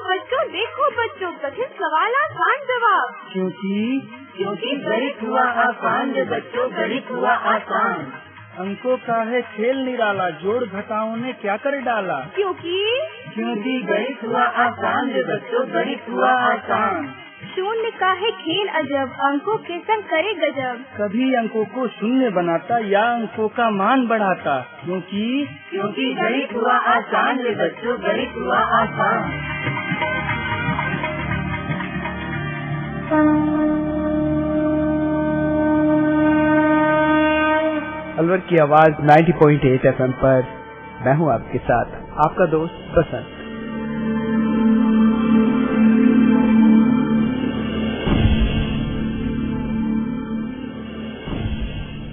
देखो बच्चों, कठिन सवाल आसान जवाब। क्योंकि गणित हुआ आसान रे बच्चों, गणित हुआ आसान। अंकों का है खेल निराला, जोड़ घटाओं ने क्या कर डाला। क्योंकि गणित हुआ आसान रे बच्चों, गणित हुआ आसान। शून्य का है खेल अजब, अंकों के संग करे गजब। कभी अंकों को शून्य बनाता या अंकों का मान बढ़ाता। क्योंकि गणित हुआ आसान रे बच्चों, गणित हुआ आसान। अलवर की आवाज 90.8 FM पर मैं हूं आपके साथ, आपका दोस्त बसंत।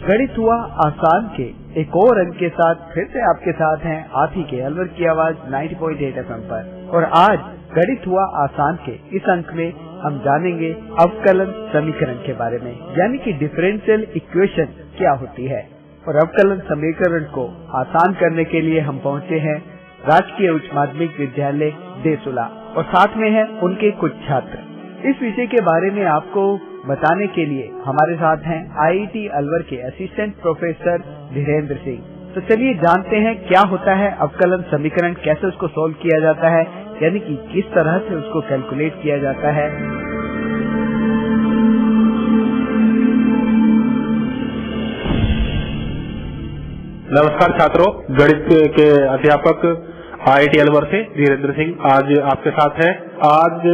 गणित हुआ आसान के एक और अंक के साथ फिर से आपके साथ हैं आप ही के अलवर की आवाज 90.8 FM पर। और आज गणित हुआ आसान के इस अंक में हम जानेंगे अवकलन समीकरण के बारे में, यानी कि डिफरेंशियल इक्वेशन क्या होती है। और अवकलन समीकरण को आसान करने के लिए हम पहुंचे हैं राजकीय उच्च माध्यमिक विद्यालय देसुला और साथ में है उनके कुछ छात्र। इस विषय के बारे में आपको बताने के लिए हमारे साथ हैं IIT अलवर के असिस्टेंट प्रोफेसर धीरेन्द्र सिंह। तो चलिए जानते हैं क्या होता है अवकलन समीकरण, कैसे उसको सोल्व किया जाता है, यानी कि किस तरह से उसको कैलकुलेट किया जाता है। नमस्कार छात्रों, गणित के अध्यापक IIT अलवर से धीरेन्द्र सिंह आज आपके साथ हैं। आज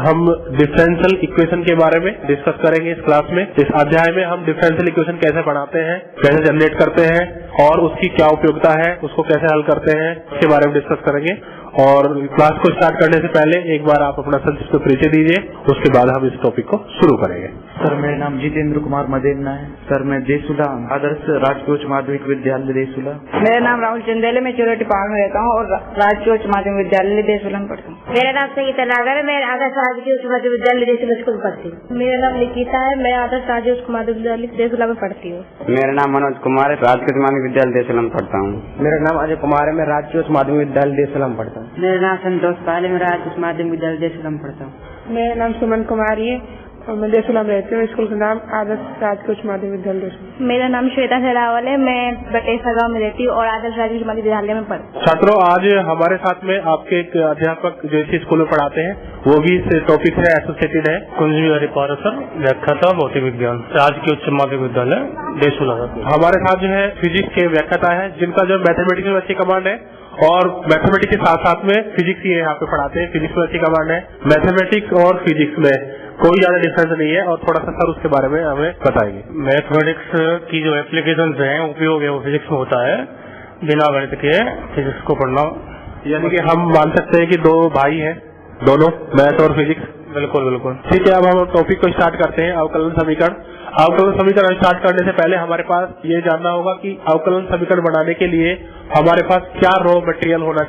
हम डिफरेंशियल इक्वेशन के बारे में डिस्कस करेंगे इस क्लास में। इस अध्याय में हम डिफरेंशियल इक्वेशन कैसे बनाते हैं, कैसे जनरेट करते हैं और उसकी क्या उपयोगिता है, उसको कैसे हल करते हैं, इसके बारे में डिस्कस करेंगे। और क्लास को स्टार्ट करने से पहले एक बार आप अपना संक्षिप्त परिचय दीजिए, उसके बाद हम इस टॉपिक को शुरू करेंगे। सर, मेरा नाम जितेंद्र कुमार मदेना है। सर, मैं देसुला आदर्श राजकीय उच्च माध्यमिक विद्यालय देसुला। मेरा नाम राहुल चंदेले, मैं चोरटी पहाड़ में रहता हूँ और राजकीय उच्च माध्यमिक विद्यालय देसुला में पढ़ता हूँ। मेरा नाम संगीता नागर है, मैं आदर्श राजकीय उच्च माध्यमिक विद्यालय देसुला स्कूल पढ़ती हूँ। मेरा नाम निकिता है, मैं आदर्श राजकीय उच्च माध्यमिक विद्यालय देसुला में पढ़ती हूँ। मेरा नाम मनोज कुमार है, राजकीय माध्यमिक विद्यालय देसुला में पढ़ता हूँ। मेरा नाम अजय कुमार है, मैं राजकीय उच्च माध्यमिक विद्यालय देसुला में पढ़ता हूँ। मेरा नाम संतोष पाल है, मैं राजकीय उच्च माध्यमिक विद्यालय देसुला में पढ़ता हूँ। मेरा नाम सुमन कुमारी है और मैं देसुला में रहती हूँ। स्कूल का नाम आदर्श राजकीय उच्च माध्यमिक विद्यालय देसुला। मेरा नाम श्वेता सहरावल है, मैं बटेसर गाँव में रहती हूँ और आदर्श राजकीय उच्च माध्यमिक विद्यालय में पढ़ती हूँ। छात्रों, आज हमारे साथ में आपके एक अध्यापक जो इसी स्कूल में पढ़ाते हैं, वो भी इस टॉपिक से एसोसिएटेड है। कुंज बिहारी पारसर, व्याख्याता भौतिक विज्ञान, राजकीय उच्च माध्यमिक विद्यालय देसुला। हमारे साथ जो है फिजिक्स के व्याख्याता है, जिनका जो मैथमेटिक्स में अच्छी कमांड है और मैथमेटिक्स के साथ साथ में फिजिक्स ही यहाँ पे पढ़ाते हैं। फिजिक्स में अच्छी कमांड है, मैथमेटिक्स और फिजिक्स में कोई ज्यादा डिफरेंस नहीं है। और थोड़ा सा सर उसके बारे में हमें बताएंगे। मैथमेटिक्स की जो एप्लीकेशन है, उपयोग है, वो फिजिक्स में होता है। बिना गणित के फिजिक्स को पढ़ना, यानी कि हम मान सकते हैं कि दो भाई हैं, दोनों मैथ और फिजिक्स। बिल्कुल। ठीक है, अब हम टॉपिक को स्टार्ट करते हैं, अवकलन समीकरण। अवकलन समीकरण स्टार्ट करने से पहले हमारे पास ये जानना होगा कि अवकलन समीकरण बनाने के लिए हमारे पास क्या रॉ मटेरियल होना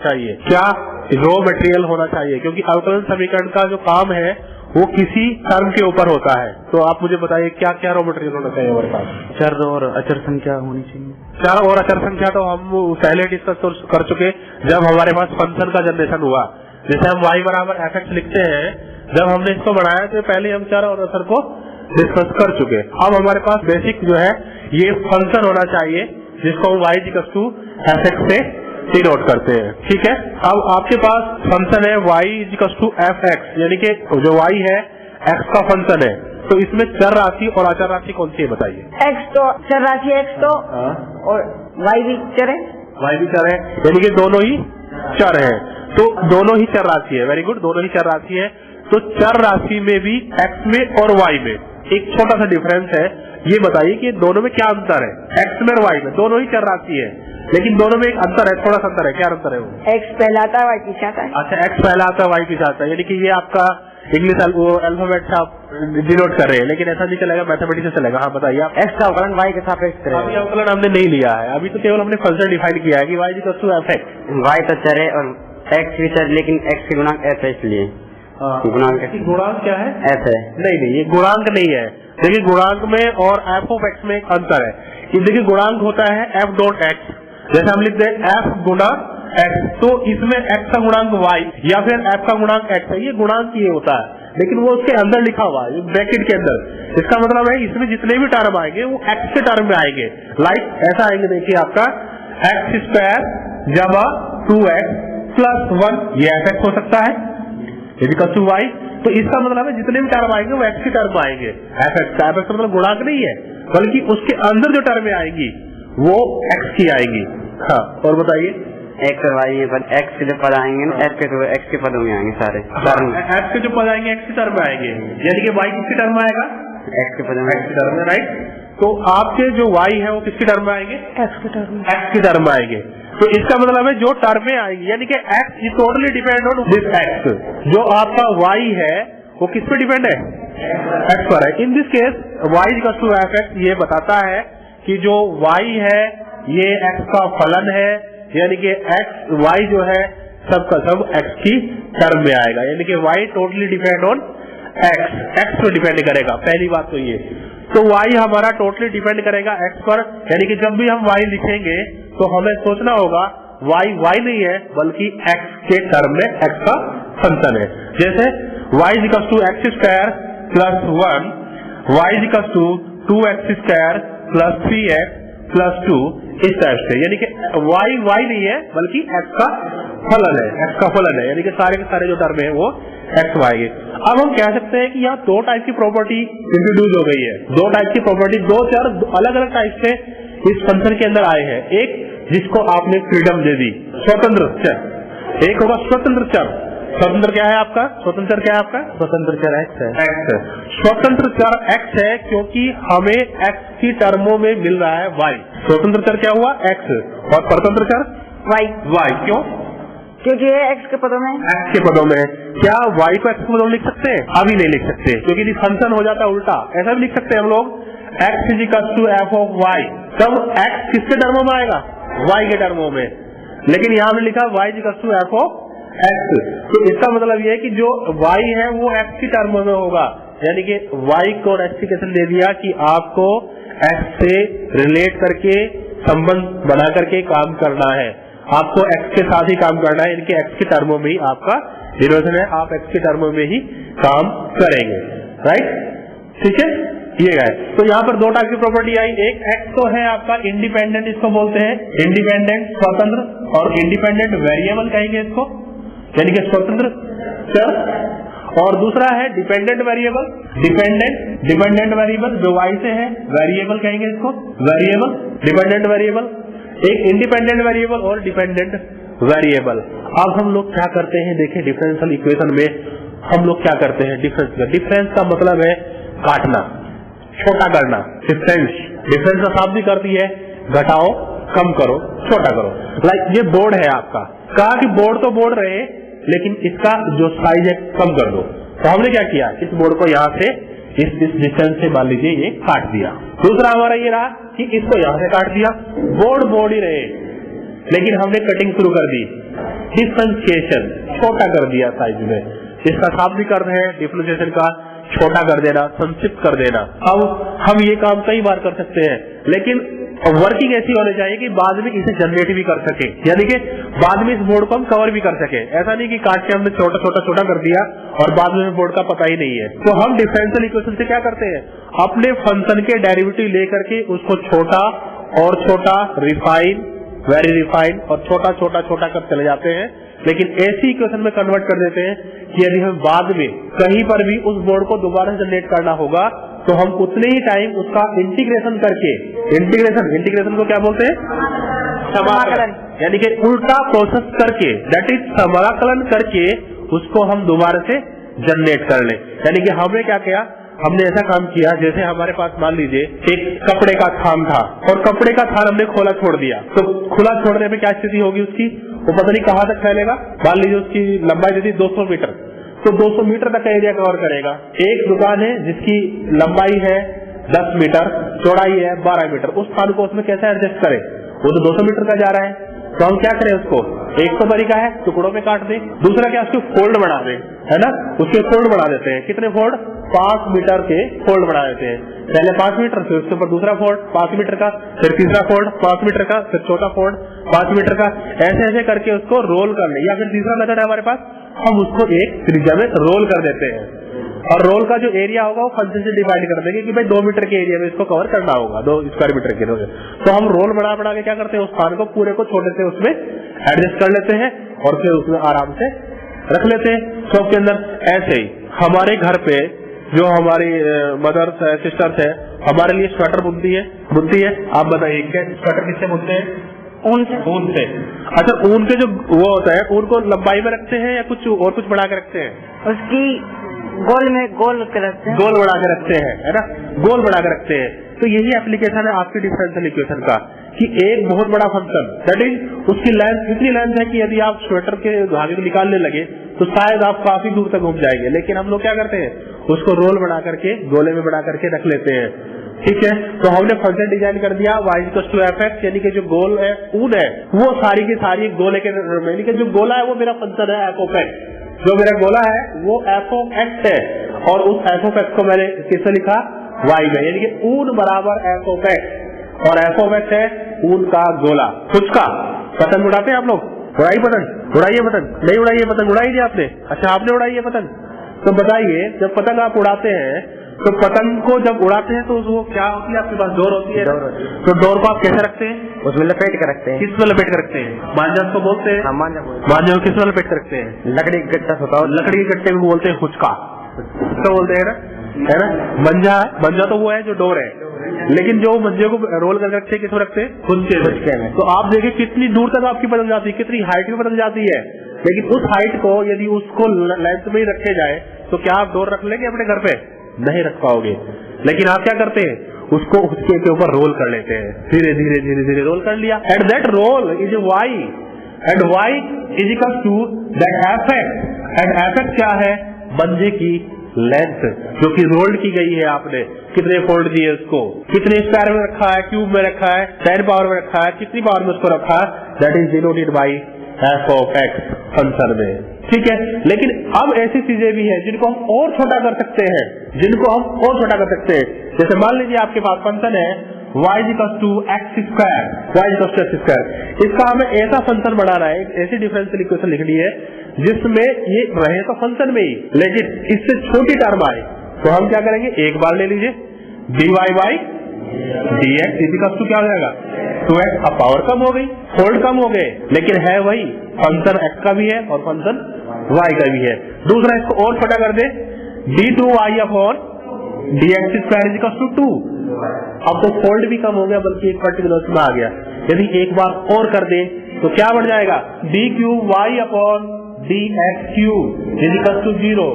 चाहिए, क्योंकि अवकलन समीकरण का जो काम है वो किसी टर्म के ऊपर होता है। तो आप मुझे बताइए क्या क्या रॉ मटेरियल होना चाहिए हमारे पास। चर और अचर संख्या होनी चाहिए। चर और अचर संख्या तो हम पहले डिस्कस कर चुके, जब हमारे पास फंक्शन का जनरेशन हुआ। जैसे हम y बराबर fx लिखते हैं, जब हमने इसको बनाया तो पहले हम चर और अचर को डिस्कस कर चुके। अब हमारे पास बेसिक जो है ये फंक्शन होना चाहिए, जिसको हम y=fx से डिनोट करते हैं। ठीक है, अब आपके पास फंक्शन है y=fx, यानी कि जो y है x का फंक्शन है। तो इसमें चर राशि और अचर राशि कौन सी है बताइए। x तो चर राशि है, x तो और y भी चर है। y भी चर है, यानी कि दोनों ही चर है। तो दोनों ही चर राशि है। वेरी गुड, दोनों ही चर राशि है। तो चर राशि में भी x में और y में एक छोटा सा डिफरेंस है। ये बताइए कि दोनों में क्या अंतर है। x में और y में दोनों ही चर राशि है, लेकिन दोनों में एक अंतर है, थोड़ा सा अंतर है। क्या अंतर है वो? x पहला आता है, y पीछे आता है। अच्छा, x पहला आता है, y पीछे आता है, यानी कि ये आपका इंग्लिश अल्फाबेट से आप डिनोट कर रहे हैं, लेकिन ऐसा नहीं चलेगा, मैथमेटिक्स से चलेगा। हाँ बताइए आप। x का अवकलन y के सापेक्ष करें। अभी अवकलन हमने नहीं लिया है, अभी तो केवल हमने फंक्शन डिफाइन किया है कि y=fx। y तो चर है और x भी चर, लेकिन x के गुणांक f है, इसलिए गुणांक क्या है? f है। नहीं, ये गुणांक नहीं है। देखिए, गुणांक में और f(x) में एक अंतर है। देखिए, गुणांक होता है f.x, जैसे हम लिखते हैं f गुना x, तो इसमें x का गुणांक y या फिर f का गुणांक x है, ये गुणांक ये होता है, लेकिन वो उसके अंदर लिखा हुआ है ब्रैकेट के अंदर। इसका मतलब है इसमें जितने भी टर्म आएंगे वो x के टर्म में आएंगे। लाइक ऐसा आएंगे, देखिए आपका x स्क्वायर जमा 2x प्लस 1, ये fx हो सकता है इक्वल टू y। तो इसका मतलब है जितने भी टर्म आएंगे वो x के टर्म में आएंगे। fx का मतलब गुणांक नहीं है, बल्कि उसके अंदर जो टर्म आएंगी वो x की आएंगी। हाँ, और बताइए। x और y x के जो पद आएंगे ना x के पदों में आएंगे सारे। x के जो पद आएंगे x के टर्म में आएंगे, यानी कि y किसके टर्म में आएगा? x के पदों में, x के टर्म में, राइट। तो आपके जो y है वो किसके टर्म में आएंगे? x के टर्म, x के टर्म में आएंगे। तो इसका मतलब है जो टर्में आएंगी, यानी कि x is totally depend on this x। जो आपका y है वो किस पे डिपेंड है? x पर है। In this case y equal to fx ये बताता है कि जो y है ये x का फलन है, यानी कि x y जो है सबका सब x की टर्म में आएगा, यानी कि y totally depend on x पे डिपेंड करेगा। पहली बात तो ये, तो y हमारा टोटली डिपेंड करेगा x पर, यानी कि जब भी हम y लिखेंगे तो हमें सोचना होगा y नहीं है बल्कि x के टर्म में x का फंक्शन है। जैसे y equal to x square plus 1, y equal to 2x square plus 3x plus 2, इस टाइप से, यानी कि y नहीं है बल्कि x का फलन है, x का फलन है, यानी कि सारे के सारे जो टर्म है वो x y है। अब हम कह सकते हैं कि यहाँ दो टाइप की प्रॉपर्टी इंट्रोड्यूस हो गई है। दो टाइप की प्रॉपर्टी, दो चार अलग अलग टाइप से इस फंक्शन के अंदर आए हैं। एक जिसको आपने फ्रीडम दे दी, स्वतंत्र चर, एक होगा स्वतंत्र चर। स्वतंत्र क्या है आपका? स्वतंत्र चर क्या है आपका? स्वतंत्र चर x है। x स्वतंत्र चर x है क्योंकि हमें x की टर्मों में मिल रहा है y। स्वतंत्र चर क्या हुआ? x, और परतंत्र चर y। क्यों? क्योंकि ये x के पदों में, x के पदों में। क्या y को x के पदों में लिख सकते हैं? अभी नहीं लिख सकते, क्योंकि फंक्शन हो जाता है उल्टा। ऐसा भी लिख सकते हैं हम लोग x is equal to f of y, तब x किसके टर्मों में आएगा? y के टर्मों में, लेकिन यहाँ हमने लिखा y is equal to f of x। तो इसका मतलब ये है कि जो y है वो x की टर्मों में होगा, यानी कि y को रेस्ट्रिक्शन दे दिया कि आपको x से रिलेट करके संबंध बना करके काम करना है, आपको x के साथ ही काम करना है, इनके x के टर्मों में ही आपका डिनोमिनेटर है, आप x के टर्मों में ही काम करेंगे, राइट। ठीक है, ये है। तो यहाँ पर दो टाइप की प्रॉपर्टी आई। एक x तो है आपका इंडिपेंडेंट, इसको बोलते हैं इंडिपेंडेंट स्वतंत्र, और इंडिपेंडेंट वेरिएबल कहेंगे इसको, यानी कि स्वतंत्र चर। और दूसरा है डिपेंडेंट वेरिएबल, डिपेंडेंट वेरिएबल जो y से है, वेरिएबल कहेंगे इसको, वेरिएबल, डिपेंडेंट वेरिएबल। एक इंडिपेंडेंट वेरिएबल और डिपेंडेंट वेरिएबल। अब हम लोग क्या करते हैं, देखें डिफरेंशियल इक्वेशन में हम लोग क्या करते हैं। डिफरेंस का मतलब है काटना, छोटा करना। डिफरेंस का शाब्दिक करती है घटाओ, कम करो, छोटा करो। लाइक ये बोर्ड है आपका, कहा कि बोर्ड तो बोर्ड रहे लेकिन इसका जो साइज है कम कर दो, तो हमने क्या किया, इस बोर्ड को यहाँ से इस डिस्टेंस से मान लीजिए ये काट दिया। दूसरा हमारा ये रहा कि इसको यहाँ से काट दिया, बोर्ड ही रहे लेकिन हमने कटिंग शुरू कर दी, डिफरेंशिएशन, छोटा कर दिया साइज में। इसका शाब्दिक अर्थ है डिफरेंशिएशन का छोटा कर देना, संक्षिप्त कर देना। अब हम ये काम कई बार कर सकते हैं, लेकिन वर्किंग ऐसी होनी चाहिए कि बाद में इसे जनरेट भी कर सके, यानी कि बाद में इस बोर्ड को हम कवर भी कर सके। ऐसा नहीं कि काट के हमने छोटा कर दिया और बाद में बोर्ड का पता ही नहीं है। तो हम डिफरेंशियल इक्वेशन से क्या करते हैं, अपने फंक्शन के डेरिवेटिव लेकर के उसको छोटा और छोटा, रिफाइन, वेरी रिफाइन और छोटा कर चले जाते हैं। लेकिन ऐसी इक्वेशन में कन्वर्ट कर देते हैं कि यदि हम बाद में कहीं पर भी उस बोर्ड को दोबारा जनरेट करना होगा तो हम उतने ही टाइम उसका इंटीग्रेशन करके, इंटीग्रेशन को क्या बोलते हैं, समाकलन, यानी कि उल्टा प्रोसेस करके, दैट इज समाकलन करके उसको हम दोबारा से जनरेट कर लें। यानी कि हमने क्या किया, हमने ऐसा काम किया जैसे हमारे पास मान लीजिए एक कपड़े का थान था और कपड़े का थान हमने खोला छोड़ दिया, तो खुला छोड़ने पे क्या स्थिति होगी उसकी, वो पता नहीं कहाँ तक फैलेगा। मान लीजिए उसकी लंबाई यदि 200 मीटर, तो 200 मीटर तक एरिया कवर करेगा। एक दुकान है जिसकी लंबाई है 10 मीटर, चौड़ाई है 12 मीटर, उस थान को उसमें कैसे एडजस्ट करें, वो तो 200 मीटर का जा रहा है, तो हम क्या करें उसको, एक तो तरीका है टुकड़ों में काट दें, दूसरा क्या उसको फोल्ड बना दें, है ना, उसके फोल्ड बना देते हैं। कितने फोल्ड, 5 मीटर के फोल्ड बना देते हैं। पहले 5 मीटर, फिर उसके ऊपर दूसरा फोल्ड 5 मीटर का, फिर तीसरा फोल्ड 5 मीटर का, फिर चौथा फोल्ड 5 मीटर का, ऐसे ऐसे करके उसको रोल कर ले। या फिर तीसरा मेथड है हमारे पास, हम उसको एक त्रिज्या में रोल कर देते हैं और रोल का जो एरिया होगा वो फंक्शन से डिवाइड कर देंगे कि भाई 2 मीटर के एरिया में इसको कवर करना होगा, 2 स्क्वायर मीटर के। तो हम रोल बना बना के क्या करते हैं, उस स्थान को पूरे को छोटे से उसमें एडजस्ट कर लेते हैं और फिर उसमें आराम से रख लेते हैं शॉप के अंदर। ऐसे ही हमारे घर पे जो हमारी मदर्स है, सिस्टर्स है, हमारे लिए स्वेटर बुनती है। आप बताइए क्या स्वेटर किससे बुनते हैं, ऊन से। अच्छा, ऊन के जो वो होता है, ऊन को लंबाई में रखते हैं या कुछ और कुछ बढ़ा के रखते हैं, उसकी गोल में गोल के रखते हैं, गोल बढ़ा के रखते हैं, है ना, गोल बढ़ा के रखते हैं। तो यही एप्लीकेशन है आपकी डिफरेंशियल इक्वेशन का कि एक बहुत बड़ा फंक्शन दैट इज उसकी लेंथ इतनी लेंथ है कि यदि आप स्वेटर के धागे को निकालने लगे तो शायद आप काफी दूर तक घूम जाएंगे, लेकिन हम लोग क्या करते हैं, उसको रोल बना करके गोले में बना करके रख लेते हैं। ठीक है, तो हमने फंक्शन डिजाइन कर दिया y=fx, यानी कि जो गोल है ऊन है वो सारी की सारी गोले के, यानी कि जो गोला है वो मेरा फंक्शन है f(x), जो मेरा गोला है वो f(x) है और उस f(x) को मैंने किससे लिखा, y में, यानी कि ऊन बराबर f(x) और f(x) है ऊन का गोला। कुछ का पतंग उड़ाते हैं आप लोग, उड़ाइए पतंग, उड़ाइए पतंग, नहीं उड़ाइए पतंग, उड़ाई थी आपने, अच्छा आपने उड़ाई है पतंग। तो बताइए जब पतंग आप उड़ाते हैं तो पतंग को जब उड़ाते हैं तो वो क्या होती है, आपके पास डोर होती है, तो डोर को आप कैसे रखते हैं, उसमें लपेट कर रखते हैं। किस में लपेट कर रखते हैं, मांझा को बोलते हैं, मांझा को किस में लपेट कर रखते हैं, लकड़ी के गट्टा होता है, लकड़ी के गट्टे को बोलते हैं हुचका, तो बोलते हैं ना, है ना। मंजा तो वो है जो डोर है, लेकिन जो मंजे को रोल कर रखते हैं किसमें रखते हैं, हुचके में। तो आप देखिए कितनी दूर तक आपकी पतंग जाती है, कितनी हाइट में पतंग जाती है, लेकिन उस हाइट को यदि उसको लेंथ में ही रखे जाए तो क्या आप डोर रख लेंगे अपने घर पे, नहीं रख पाओगे। लेकिन आप क्या करते हैं, उसको उसके ऊपर रोल कर लेते हैं, धीरे धीरे धीरे धीरे रोल कर लिया, and that roll is y, and y is equal to that f(x), and f(x) क्या है, मंजे की लेंथ जो कि रोल्ड की गई है। आपने कितने फोल्ड दिए उसको, कितने स्क्वायर में रखा है, क्यूब में रखा है, 10 पावर में रखा है, कितनी पावर में उसको रखा है, that is denoted by f(x) function में। ठीक है, लेकिन अब ऐसी चीजें भी हैं जिनको हम और छोटा कर सकते हैं, जैसे मान लीजिए आपके पास फंक्शन है y=x², इसका हमें ऐसा फंक्शन बनाना है, ऐसी डिफरेंशियल इक्वेशन लिखनी है जिसमें ये रहे तो फंक्शन में ही, लेकिन इससे छोटी टर्म आए, तो हम क्या करेंगे, एक बार ले लीजिए dy/dx क्या हो जाएगा, 2x। अब पावर कम हो गई, फोल्ड कम हो गए, लेकिन है वही फंक्शन x का भी है और फंक्शन y का भी है। दूसरा इसको और छोटा कर दे, d2y/dx²=2। अब तो फोल्ड भी कम हो गया बल्कि एक पर्टिकुलर में आ गया। यदि एक बार और कर दे तो क्या बढ़ जाएगा, d3y/dx3=0।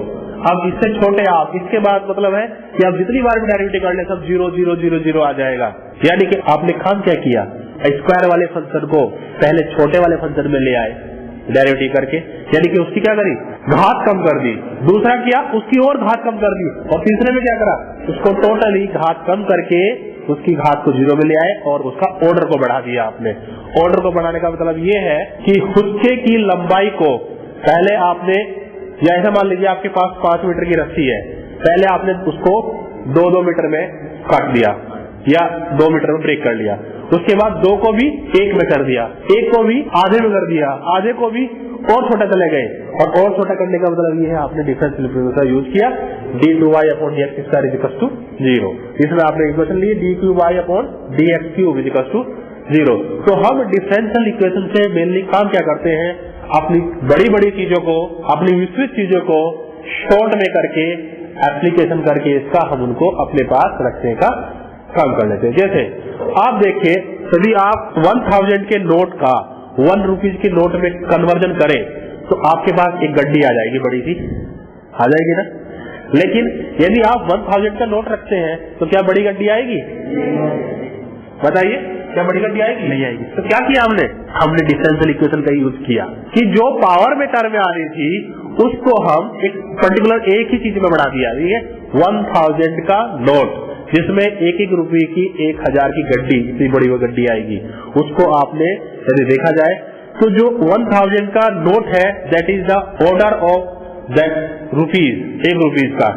अब इससे छोटे आप, इसके बाद मतलब है कि आप जितनी बार भी डेरिवेटिव कर ले सब 0 0 0 0 आ जाएगा। यानी कि आपने काम क्या किया, स्क्वायर वाले फंक्शन को पहले छोटे वाले फंक्शन में ले आए डेरिवेटिव करके, यानी कि उसकी क्या करी, घात कम कर दी। दूसरा किया, उसकी और घात कम कर दी, और तीसरे में क्या करा, उसको टोटली घात कम करके उसकी घात को 0 में ले आए और उसका ऑर्डर को बढ़ा दिया आपने। ऑर्डर को बढ़ाने का मतलब ये है कि हुक्के की लंबाई को पहले आपने, या ऐसा मान लीजिए आपके पास 5 मीटर की रस्सी है, पहले आपने उसको 2-2 मीटर में काट दिया या 2 मीटर में ब्रेक कर लिया, उसके बाद 2 को भी 1 में कर दिया, 1 को भी आधे में कर दिया, आधे को भी और छोटा चले गए, और छोटा करने का मतलब ये है आपने डिफरेंशियल इक्वेशन का यूज किया, d2y/dx²=0। इसमें आपने इक्वेशन ली d3y/dx3=0। तो हम डिफरेंशियल इक्वेशन से मेनली काम क्या करते हैं, अपनी बड़ी बड़ी चीजों को, अपनी विस्तृत चीजों को शॉर्ट में करके एप्लीकेशन करके इसका हम उनको अपने पास रखने का काम कर लेते हैं। जैसे आप देखिए, यदि आप 1000 के नोट का 1 रुपीज के नोट में कन्वर्जन करें तो आपके पास एक गड्डी आ जाएगी, बड़ी सी आ जाएगी ना। लेकिन यदि आप 1000 का नोट रखते हैं तो क्या बड़ी गड्डी आएगी, बताइए, क्या बड़ी गड्डी आएगी, नहीं आएगी। तो क्या किया हमने डिफरेंशियल इक्वेशन का यूज किया कि जो पावर में टर्म आ रही थी उसको हम एक पर्टिकुलर एक ही चीज में बढ़ा दिया। ये 1000 का नोट जिसमें 1-1 रुपए की 1000 की गड्डी, इतनी बड़ी वो गड्डी आएगी, उसको आपने यदि देखा जाए तो जो 1000 का नोट है that is the order of that rupees, 1 rupees का,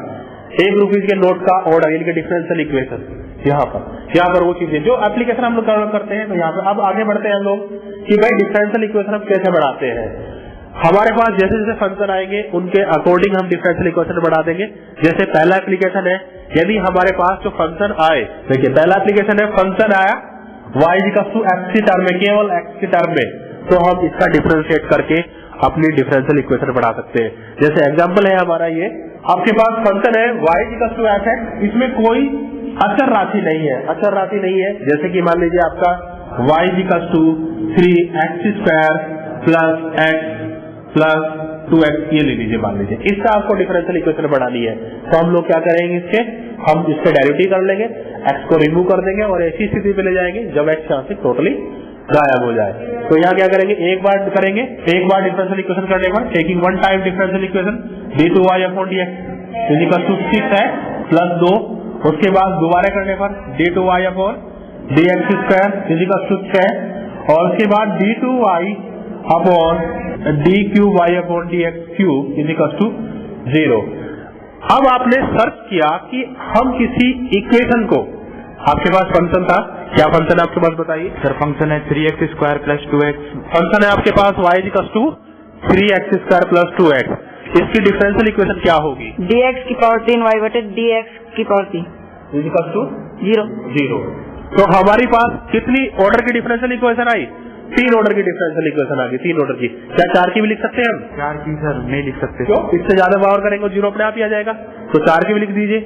1 रुपीज के नोट का ऑर्डर, यानी कि डिफरेंशियल इक्वेशन। यहाँ पर वो चीजें जो एप्लीकेशन हम लोग करते हैं। तो यहाँ पे अब आगे बढ़ते हैं हम लोग कि भाई डिफरेंशियल इक्वेशन हम कैसे बढ़ाते हैं। हमारे पास जैसे जैसे फंक्शन आएंगे उनके अकॉर्डिंग हम डिफरेंशियल इक्वेशन बढ़ा देंगे। जैसे पहला एप्लीकेशन है, यदि हमारे पास जो फंक्शन आए, देखिए पहला एप्लीकेशन है, फंक्शन आया y x की टर्म में, केवल x की टर्म में, तो हम इसका डिफरेंशिएट करके अपनी डिफरेंशियल इक्वेशन बढ़ा सकते हैं। जैसे एग्जांपल है हमारा ये, आपके पास फंक्शन है y f(x), इसमें कोई अचर राशि नहीं है, अचर राशि नहीं है। जैसे कि मान लीजिए आपका y 3x² plus x plus 2x, ये ले लीजिए मान लीजिए। इसका आपको डिफरेंशियल इक्वेशन बढ़ानी है, तो हम लोग क्या करेंगे, हम इसके डेरिवेटिव कर लेंगे, x को रिमूव कर देंगे और ऐसी स्थिति पे ले जाएंगे जब x यहाँ से टोटली गायब हो जाए। तो यहाँ क्या करेंगे, एक बार करेंगे, एक बार डिफरेंशियल इक्वेशन करने पर taking one time differential equation d2y/dx equal to 6x plus 2, उसके बाद दोबारा करने पर d2y/dx² इक्वल टू 6, और उसके बाद d2y/d3y/dx³ इक्वल टू 0। अब आपने सर्च किया कि हम किसी इक्वेशन को, आपके पास फंक्शन था, क्या फंक्शन है आपके पास बताइए सर? फंक्शन है 3x² प्लस 2x। फंक्शन है आपके पास y equal to 3x² plus 2x। इसकी डिफरेंशियल इक्वेशन क्या होगी? dx की पावर 3y/dx की पावर 3 इक्वल टू 0। तो हमारी पास कितनी ऑर्डर की डिफरेंशियल इक्वेशन आई? 3 ऑर्डर की डिफरेंशियल इक्वेशन आ गई, 3 ऑर्डर की। क्या 4 की भी लिख सकते हैं हम? 4 की सर नहीं लिख सकते। क्यों? इससे ज्यादा पावर करेंगे 0 अपने आप ही आ जाएगा। तो 4 की भी लिख दीजिए,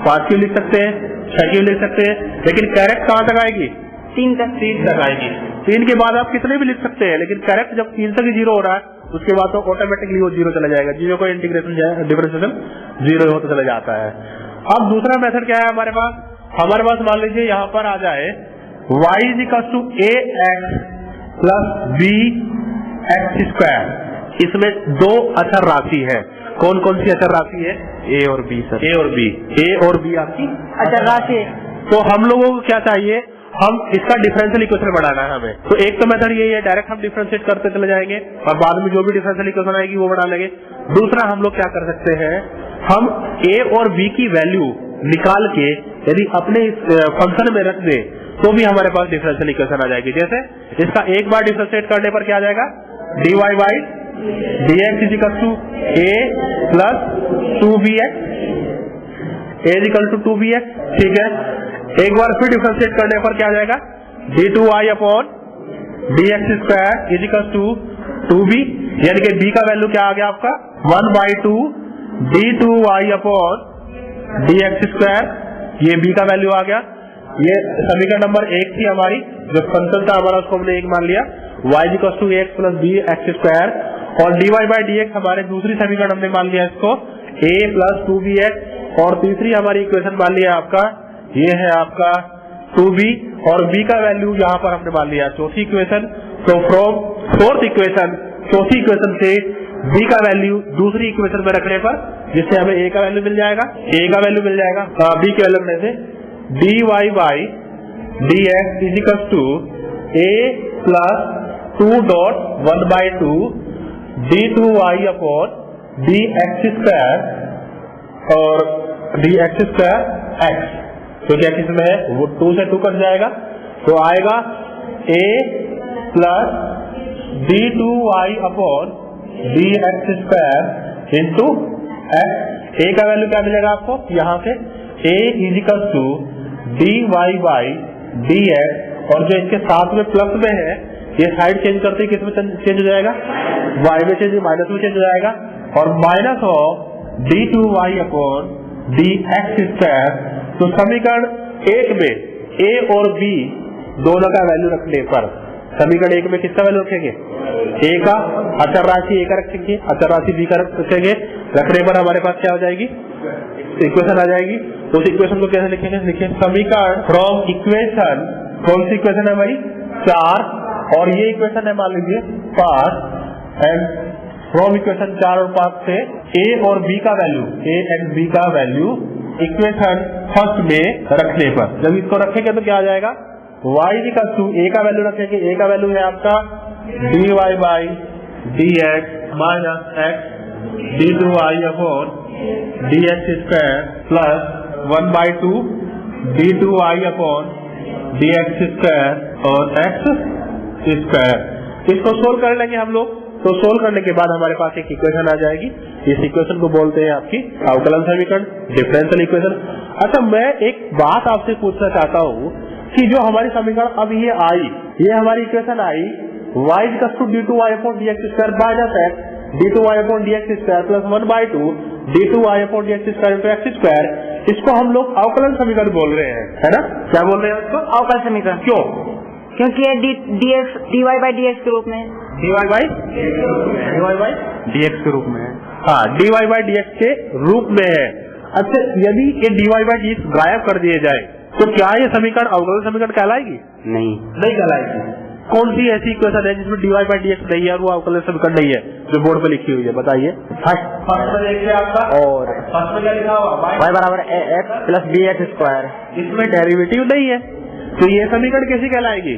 5 की भी लिख सकते हैं, 6 की भी लिख सकते हैं, लेकिन करेक्ट कहाँ तक आएगी? 3 तक आएगी। 3 के बाद आप कितने भी लिख सकते हैं, लेकिन करेक्ट जब 3 तक 0 हो रहा है उसके बाद तो ऑटोमेटिकली वो 0 चला जाएगा, 0 को इंटीग्रेशन डिफरेंशिएशन 0 होता चला जाता है। अब दूसरा मेथड क्या है हमारे पास? हमारे पास मान लीजिए यहाँ पर आ जाए y equal to ax plus bx²। इसमें 2 अचर राशि है। कौन कौन सी अचर राशि है? a और b सर। a और b आपकी अचर राशि है। तो हम लोगों को क्या चाहिए, हम इसका डिफरेंशियल इक्वेशन बढ़ाना है हमें। तो एक तो मेथड यही है, डायरेक्ट हम डिफरेंशिएट करते चले जाएंगे और बाद में जो भी डिफरेंशियल इक्वेशन आएगी वो बढ़ा लेंगे। दूसरा हम लोग क्या कर सकते हैं, हम a और b की वैल्यू निकाल के यदि अपने फंक्शन में रख दे तो भी हमारे पास डिफरेंशियल इक्वेशन आ जाएगी। जैसे इसका एक बार डिफरेंशिएट करने पर क्या आ जाएगा, dy/dx equal to a plus 2bx, a equal to 2bx। ठीक है, एक बार फिर डिफरेंशिएट करने पर क्या आ जाएगा, d2y/dx² इक्वल टू 2b, यानी कि b का वैल्यू क्या आ गया आपका 1/2 d2y/dx², ये b का वैल्यू आ गया। ये समीकरण नंबर 1 थी हमारी, जो फंक्शन था हमारा उसको हमने 1 मान लिया, y equal to ax plus bx², और dy/dx हमारे दूसरी समीकरण हमने मान लिया इसको a प्लस 2bx, और तीसरी हमारी इक्वेशन मान लिया आपका, ये है आपका 2b, और b का वैल्यू यहाँ पर हमने मान लिया चौथी इक्वेशन। तो फ्रॉम फोर्थ इक्वेशन, चौथी इक्वेशन से b का वैल्यू दूसरी इक्वेशन में रखने पर, जिससे हमें a का वैल्यू मिल जाएगा, a का वैल्यू मिल जाएगा b के वैल्यू रखने से dy/dx equal to a plus 2.1/2 d2y/dx² और dx²x। तो क्या किसमें है, वो 2 से 2 कट जाएगा, तो आएगा a plus d2y/dx² into x। a का वैल्यू क्या मिलेगा आपको यहाँ से, a इक्वल टू dy/dx, और जो इसके साथ में प्लस में है ये साइड चेंज करते ही किस में चेंज हो जाएगा, y में चेंज, माइनस में चेंज हो जाएगा, और माइनस ऑफ d2y/dx²। तो समीकरण 1 में a और b दोनों का वैल्यू रखने पर, समीकरण 1 में किसका वैल्यू रखेंगे, a का, अचर राशि a का रखेंगे, अचर राशि b का रखेंगे, रखने पर हमारे पास क्या हो जाएगी, इक्वेशन आ जाएगी। उस इक्वेशन को कैसे लिखेंगे, लिखिए समीकरण फ्रॉम इक्वेशन, कौन सी इक्वेशन है हमारी 4, और ये इक्वेशन है मान लीजिए 5, एंड फ्रॉम इक्वेशन 4 और 5 से a और b का वैल्यू, a एंड b का वैल्यू इक्वेशन फर्स्ट में रखने पर, जब इसको रखेंगे तो क्या आ जाएगा, y इक्वल टू a का वैल्यू रखेंगे, a का वैल्यू है आपका dy by D x minus x d2y upon dx square plus 1/2 d2y upon dx square और x स्क्वायर। इसको सोल्व कर लेंगे हम लोग। तो सोल्व करने के बाद हमारे पास एक इक्वेशन आ जाएगी। इस इक्वेशन को बोलते हैं आपकी अवकलन समीकरण, डिफरेंशियल इक्वेशन। अच्छा, मैं एक बात आपसे पूछना चाहता हूँ कि जो हमारी समीकरण अब ये आई, ये हमारी इक्वेशन आई y = d2y upon dx square minus x d2y upon dx square plus 1/2 d2y upon dx square into x square, इसको हम लोग अवकलन समीकरण बोल रहे हैं, है ना? क्या बोल रहे हैं इसको? अवकलन समीकरण। क्यों? क्योंकि ये dy by dx के रूप में है। dy by dx के रूप में है। हाँ, dy by dx के रूप में है। अच्छा, यदि ये dy by dx गायब कर दिए जाए तो क्या ये समीकरण अवकलन समीकरण कहलाएगी? नहीं कहलाएगी। कौन सी ऐसी इक्वेशन है जिसमें dy by dx नहीं है और वो अवकलन समीकरण नहीं है, जो बोर्ड पे लिखी हुई है? बताइए। फर्स्ट में देखिए आपका, और फर्स्ट में क्या लिखा हुआ? y बराबर x प्लस bx स्क्वायर। इसमें डेरिवेटिव नहीं है, तो ये समीकरण कैसी कहलाएगी?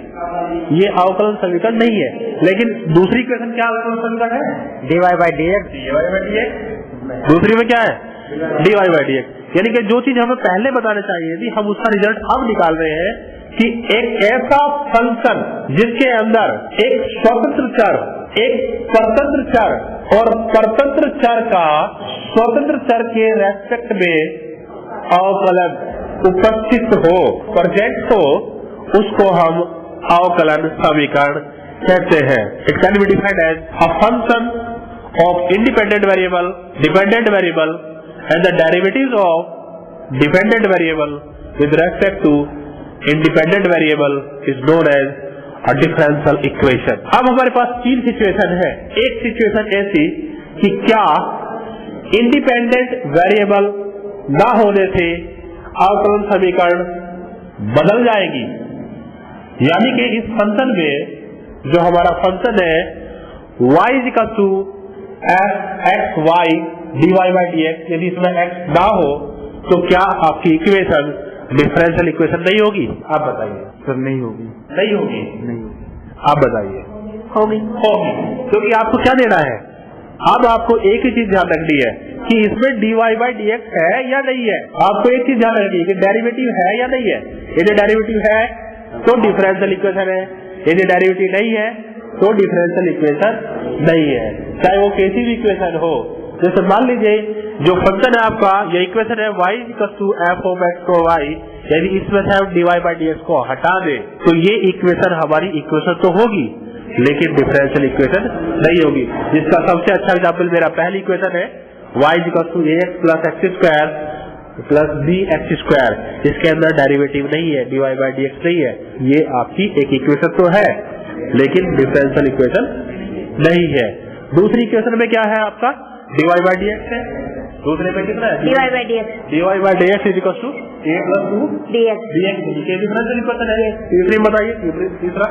ये अवकलन समीकरण नहीं है। लेकिन दूसरी इक्वेशन क्या अवकलन समीकरण है? dy by dx। दूसरी में क्या है? dy by dx। यानी कि जो चीज हमें पहले बताना चाहिए थी, हम उसका रिजल्ट अब निकाल रहे हैं कि एक ऐसा फंक्शन जिसके अंदर एक स्वतंत्र चर, एक स्वतंत्र चर और परतंत्र चर का स्वतंत्र चर के रेस्पेक्ट में अवकलन उपस्थित हो, प्रेजेंट हो, उसको हम अवकलन समीकरण कहते हैं। It can be defined as a function of independent variable, dependent variable and the derivatives of dependent variable with respect to independent variable is known as a differential equation. अब हमारे पास तीन सिचुएशन है। एक सिचुएशन ऐसी कि क्या independent variable ना होने से अवकलन समीकरण बदल जाएगी, यानी कि इस फंक्शन में जो हमारा फंक्शन है y = f(x,y) dy by dx, यदि इसमें x ना हो तो क्या आपकी इक्वेशन डिफरेंशियल इक्वेशन नहीं होगी? आप बताइए। सर नहीं होगी। नहीं होगी? नहीं होगी। आप बताइए। होगी। क्योंकि आपको क्या देना है? अब आपको एक ही चीज ध्यान रखनी है कि इसमें dy by dx है या नहीं है। आपको एक चीज ध्यान रखनी है कि डेरिवेटिव है या नहीं है। यदि डेरिवेटिव है तो डिफरेंशियल इक्वेशन है, यदि डेरिवेटिव नहीं है तो डिफरेंशियल इक्वेशन नहीं है, चाहे वो कैसी भी इक्वेशन हो। जैसे मान लीजिए जो फंक्शन है आपका, ये इक्वेशन है y = f(x,y), यदि इसमें से हम dy by dx को हटा दें तो ये इक्वेशन हमारी इक्वेशन तो होगी लेकिन डिफरेंशियल इक्वेशन नहीं होगी। जिसका सबसे अच्छा एग्जाम्पल मेरा पहली इक्वेशन है y = ax plus x square plus bx square. इसके अंदर डेरिवेटिव नहीं है, dy by dx नहीं है। ये आपकी एक इक्वेशन तो है लेकिन डिफरेंशियल इक्वेशन नहीं है। दूसरी इक्वेशन में क्या है आपका? dy by dx है। दूसरे में कितना है? dy by dx। dy by dx = a + 2 dx। ये डिफरेंशियल इक्वेशन है। तीसरी बताइए। तीसरा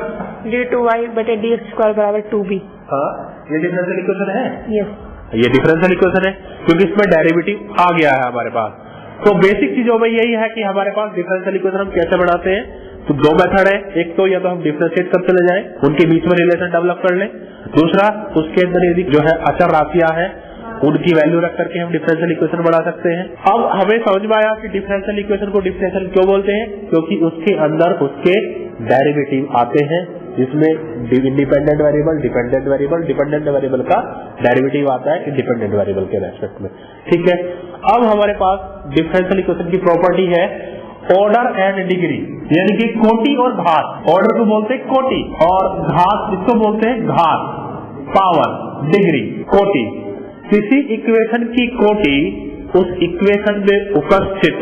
d2y बटे dx स्क्वायर बराबर 2b। हाँ, ये डिफरेंशियल इक्वेशन है। यस, ये डिफरेंशियल इक्वेशन है क्योंकि इसमें डेरिवेटिव आ गया है हमारे पास। तो बेसिक चीजों में यही है कि हमारे पास डिफरेंशियल इक्वेशन हम कैसे बनाते हैं। तो दो मेथड है, एक तो या तो हम डिफरेंशिएट करते चले जाएं, उनके बीच में रिलेशन डेवलप कर लें। दूसरा, उसके अंदर यदि जो है अचर राशियां हैं उनकी वैल्यू रख करके हम डिफरेंशियल इक्वेशन बना सकते हैं। अब हमें समझ में आया कि डिफरेंशियल इक्वेशन को डिफरेंशियल क्यों बोलते हैं, क्योंकि उसके अंदर उसके डेरिवेटिव आते हैं जिसमें independent variable, dependent variable, dependent variable का डेरिवेटिव आता है इंडिपेंडेंट वेरिएबल के रेस्पेक्ट में। ठीक है, अब हमारे पास डिफरेंशियल इक्वेशन की प्रॉपर्टी है ऑर्डर एंड डिग्री, यानी कि कोटि और घात। ऑर्डर को बोलते हैं कोटि और घात इसको बोलते हैं घात, पावर, डिग्री, कोटि। किसी इक्वेशन की कोटि उस इक्वेशन में उपस्थित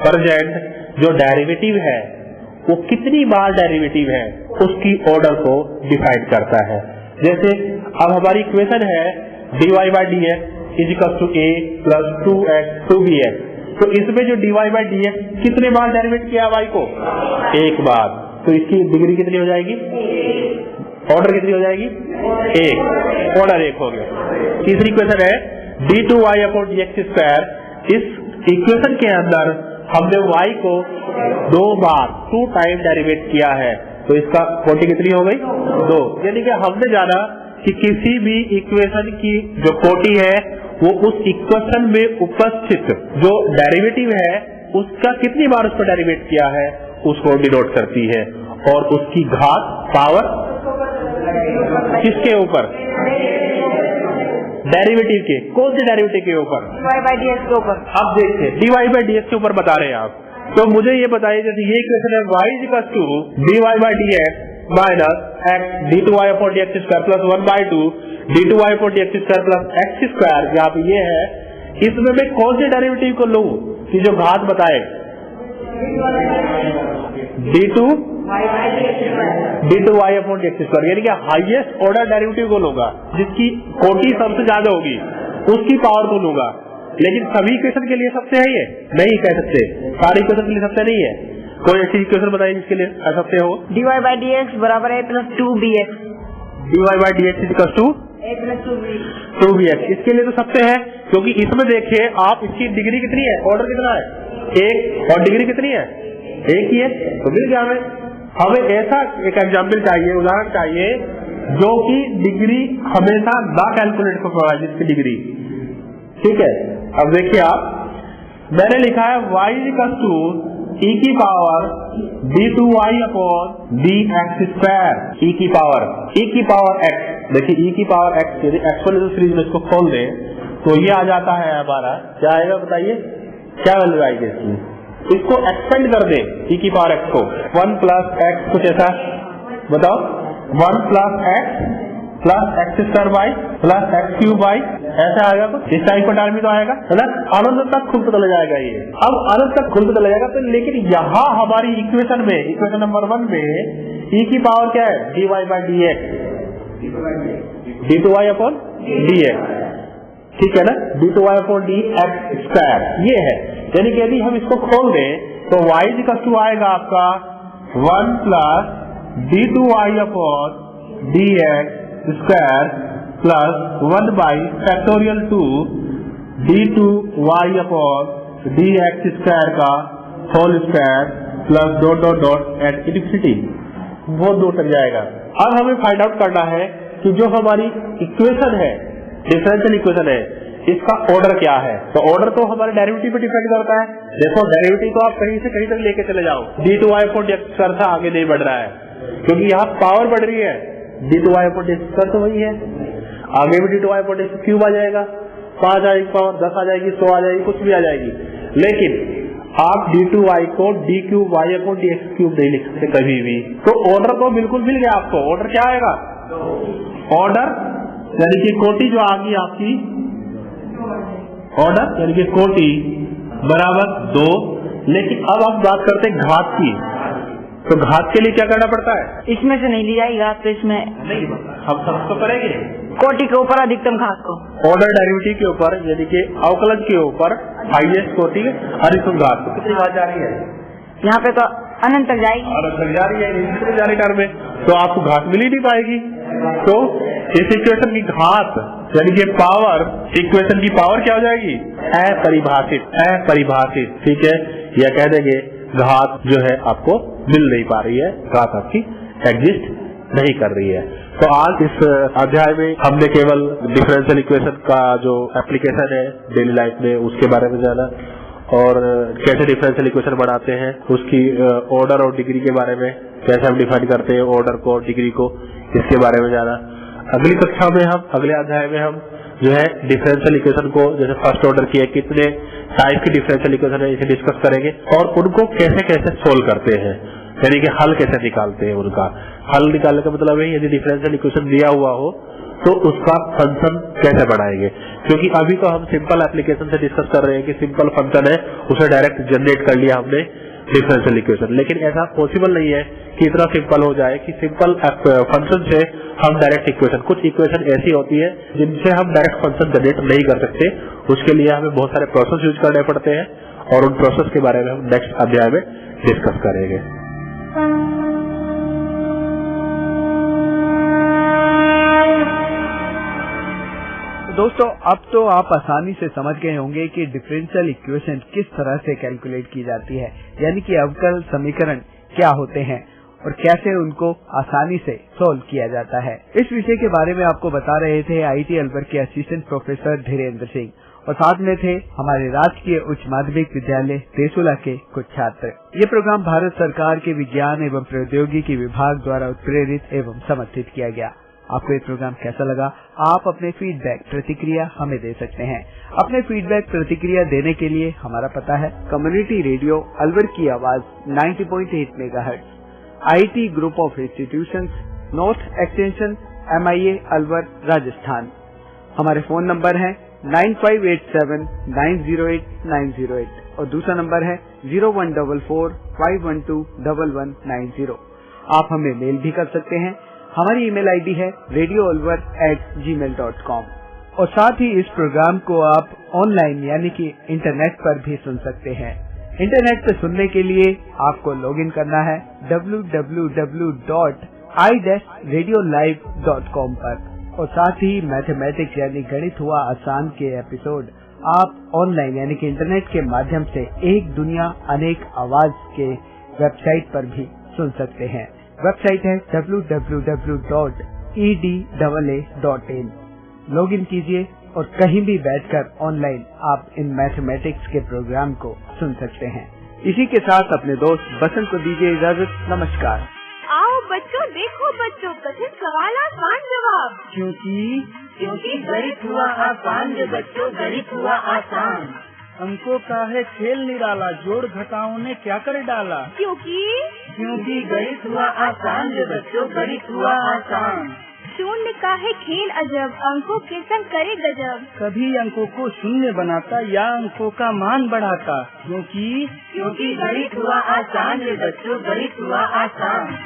प्रेजेंट जो डेरिवेटिव है वो कितनी बार डेरिवेटिव है उसकी ऑर्डर को डिफाइन करता है। जैसे अब हमारी इक्वेशन है dy by dx = a + 2x 2bx, तो इसमें जो dy by dx कितने बार डेरिवेट किया y को? एक बार। तो इसकी डिग्री कितनी हो जाएगी? ऑर्डर कितनी हो जाएगी? एक। ऑर्डर एक हो गया। तीसरी इक्वेशन है d2y/dx²। इस इक्वेशन के अंदर हमने y को 2 बार 2 टाइम डेरिवेट किया है, तो इसका कोटि कितनी हो गई 2। यानी कि हमने जाना कि किसी भी इक्वेशन की जो कोटि है वो उस इक्वेशन में उपस्थित जो डेरिवेटिव है उसका कितनी बार उस पर डेरिवेट किया है उसको डिनोट करती है, और उसकी घात पावर किसके ऊपर, डेरिवेटिव के, कौन से डेरिवेटिव के ऊपर, dy/dx के ऊपर। अब देखिए dy/dx के ऊपर बता रहे हैं आप, तो मुझे ये बताइए जैसे ये इक्वेशन है y dy/dx minus x d2y/dx square plus 1/2 d2y/dx square plus x square, यहाँ पे ये है, इसमें मैं कौन से डेरिवेटिव को लूं कि जो घात बताए, d2y/dx स्क्वायर, यानी कि हाईएस्ट ऑर्डर डेरिवेटिव को लूंगा जिसकी कोटि सबसे ज्यादा होगी उसकी पावर को लूंगा। लेकिन सभी इक्वेशन के लिए सबसे है ये नहीं कह सकते, सारी इक्वेशन के लिए सबसे नहीं है। कोई ऐसी इक्वेशन बताइए जिसके लिए कह सकते हो dy/dx बराबर a + 2bx, dy/dx equal to a + 2bx, इसके लिए तो सबसे है, क्योंकि इसमें देखिए आप इसकी डिग्री कितनी है, ऑर्डर कितना है 1, और डिग्री कितनी है 1 ही है, तो मिल गया हमें ऐसा एक एग्जाम्पल चाहिए, उदाहरण चाहिए जो कि डिग्री हमेशा ना कैलकुलेट कर पाए जिसकी डिग्री, ठीक है। अब देखिए आप मैंने लिखा है y इक्वल टू e की पावर d2y/dx स्क्वायर, e की पावर x, देखिए e की पावर x, यदि एक्सपोनेंशियल सीरीज में इसको खोल दें तो ये आ जाता है हमारा, क्या आएगा बताइए, क्या वैल्यू आएगी इसकी, इसको एक्सपेंड कर दें e की पावर x को 1 + x, कुछ ऐसा बताओ, 1 + x plus x square by plus x cube by, ऐसा आएगा कुछ इस टाइप का टर्म ही तो आएगा, है ना, अनंत तक खुलता चला जाएगा ये। अब अनंत तक खुलता चला जाएगा तो, लेकिन यहाँ हमारी इक्वेशन में, इक्वेशन नंबर 1 में e की पावर क्या है dy/dx, d2y/dx, ठीक है ना, d2y/dx स्क्वायर ये है। यानी कि यदि हम इसको खोल दें तो y इक्वल टू आएगा आपका 1 + d2y/dx square plus 1/2 d2y/dx square का whole square plus dot at infinity, वो दो तक जाएगा। अब हमें फाइंड आउट करना है कि जो हमारी इक्वेशन है, डिफरेंशियल इक्वेशन है, इसका ऑर्डर क्या है। तो ऑर्डर तो हमारे डेरिवेटिव पे डिपेंड करता है। देखो डेरिवेटिव तो आप कहीं से कहीं तक लेके चले जाओ, d2y/dx स्क्वायर से आगे नहीं बढ़ रहा है क्योंकि यहाँ पावर बढ़ रही है, d2y/dx स्क्वायर तो वही है, आगे भी d2y/dx क्यूब आ जाएगा, 5 आएगी पावर, 10 आ जाएगी, 100 आ जाएगी, कुछ भी आ जाएगी। लेकिन आप d2y को d3y/dx क्यूब नहीं लिख सकते कभी भी। तो ऑर्डर तो बिल्कुल मिल गया आपको। ऑर्डर क्या आएगा, ऑर्डर यानी कि कोटि जो आ गई आपकी, ऑर्डर यानी कि कोटि बराबर 2। लेकिन अब आप बात करते हैं घात की, तो घात के लिए क्या करना पड़ता है, इसमें से नहीं ली जाएगी घात, तो इसमें नहीं हम सब तो करेंगे कोटि के ऊपर अधिकतम घात को, ऑर्डर डेरिवेटिव के ऊपर यानी कि अवकलन के ऊपर हाईएस्ट कोटि अधिकतम घात। तो कितनी घात जा रही है, यहाँ पे तो अनंत तक जाएगी, अनंत तक जा रही है, इतनी जा रही टर्म में, तो आपको घात मिल ही नहीं पाएगी। तो इस इक्वेशन की घात यानी कि पावर, इक्वेशन की पावर क्या हो जाएगी, अपरिभाषित, अपरिभाषित, ठीक है, या कह देंगे घात जो है आपको मिल नहीं पा रही है, घात आपकी एग्जिस्ट नहीं कर रही है। तो आज इस अध्याय में हमने केवल डिफरेंशियल इक्वेशन का जो एप्लीकेशन है डेली लाइफ में उसके बारे में जाना, और कैसे डिफरेंशियल इक्वेशन बनाते हैं, उसकी ऑर्डर और डिग्री के बारे में, कैसे हम डिफाइन करते हैं ऑर्डर को और डिग्री को, इसके बारे में जाना। अगली कक्षा में हम, अगले अध्याय में हम जो है डिफरेंशियल इक्वेशन को, जैसे फर्स्ट ऑर्डर की है, कितने टाइप की डिफरेंशियल इक्वेशन है, इसे डिस्कस करेंगे और उनको कैसे कैसे सोल्व करते हैं, यानी कि हल कैसे निकालते हैं। उनका हल निकालने का मतलब है यदि डिफरेंशियल इक्वेशन दिया हुआ हो तो उसका फंक्शन कैसे बनाएंगे, क्योंकि अभी तो हम सिंपल एप्लीकेशन से डिस्कस कर रहे हैं कि सिंपल फंक्शन है, उसे डायरेक्ट जनरेट कर लिया हमने डिफरेंशियल इक्वेशन। लेकिन ऐसा पॉसिबल नहीं है कि इतना सिंपल हो जाए कि सिंपल फंक्शन से हम डायरेक्ट इक्वेशन, कुछ इक्वेशन ऐसी होती है जिनसे हम डायरेक्ट फंक्शन जनरेट नहीं कर सकते, उसके लिए हमें बहुत सारे प्रोसेस यूज करने पड़ते हैं और उन प्रोसेस के बारे में हम नेक्स्ट अध्याय में डिस्कस करेंगे। दोस्तों अब तो आप आसानी से समझ गए होंगे कि डिफरेंशियल इक्वेशन किस तरह से कैलकुलेट की जाती है, यानी कि अवकल समीकरण क्या होते हैं और कैसे उनको आसानी से सोल्व किया जाता है। इस विषय के बारे में आपको बता रहे थे IIT अलवर के असिस्टेंट प्रोफेसर धीरेन्द्र सिंह और साथ में थे हमारे राजकीय उच्च माध्यमिक विद्यालय देसुला के कुछ छात्र। ये प्रोग्राम भारत सरकार के विज्ञान एवं प्रौद्योगिकी विभाग द्वारा उत्प्रेरित एवं समर्थित किया गया। आपको ये प्रोग्राम कैसा लगा? आप अपने फीडबैक प्रतिक्रिया हमें दे सकते हैं। अपने फीडबैक प्रतिक्रिया देने के लिए हमारा पता है कम्युनिटी रेडियो अलवर की आवाज 90.8 megahertz, IIT group of institutions, north extension, MIA Alwar, Rajasthan. हमारे फोन नंबर है 9587908908 और दूसरा नंबर है 0144512190। आप हमें मेल भी कर सकते हैं। हमारी ईमेल आईडी है radioalwar@gmail.com और साथ ही इस प्रोग्राम को आप ऑनलाइन यानी कि इंटरनेट पर भी सुन सकते हैं। इंटरनेट पर सुनने के लिए आपको लॉगिन करना है www.i-radiolive.com पर और साथ ही मैथमेटिक्स यानी गणित हुआ आसान के एपिसोड आप ऑनलाइन यानी कि इंटरनेट के माध्यम से एक दुनिया अनेक आवाज के वेबसाइट पर भी सुन सकते हैं। वेबसाइट है www.edaa.in। लॉगिन कीजिए और कहीं भी बैठकर ऑनलाइन आप इन मैथमेटिक्स के प्रोग्राम को सुन सकते हैं। इसी के साथ अपने दोस्त बसंत को दीजिए इजाजत। नमस्कार। आओ बच्चों, देखो बच्चों, कठिन सवाल आसान जवाब। क्योंकि गणित हुआ आसान रे बच्चों, गणित हुआ आसान। अंकों का है खेल निराला, जोड़ घटाओं ने क्या कर डाला। क्योंकि गणित हुआ आसान रे बच्चों, गणित हुआ आसान। शून्य का है खेल अजब, अंकों के संग करे गजब। कभी अंकों को शून्य बनाता या अंकों का मान बढ़ाता। क्योंकि गणित हुआ आसान रे बच्चों, गणित हुआ आसान।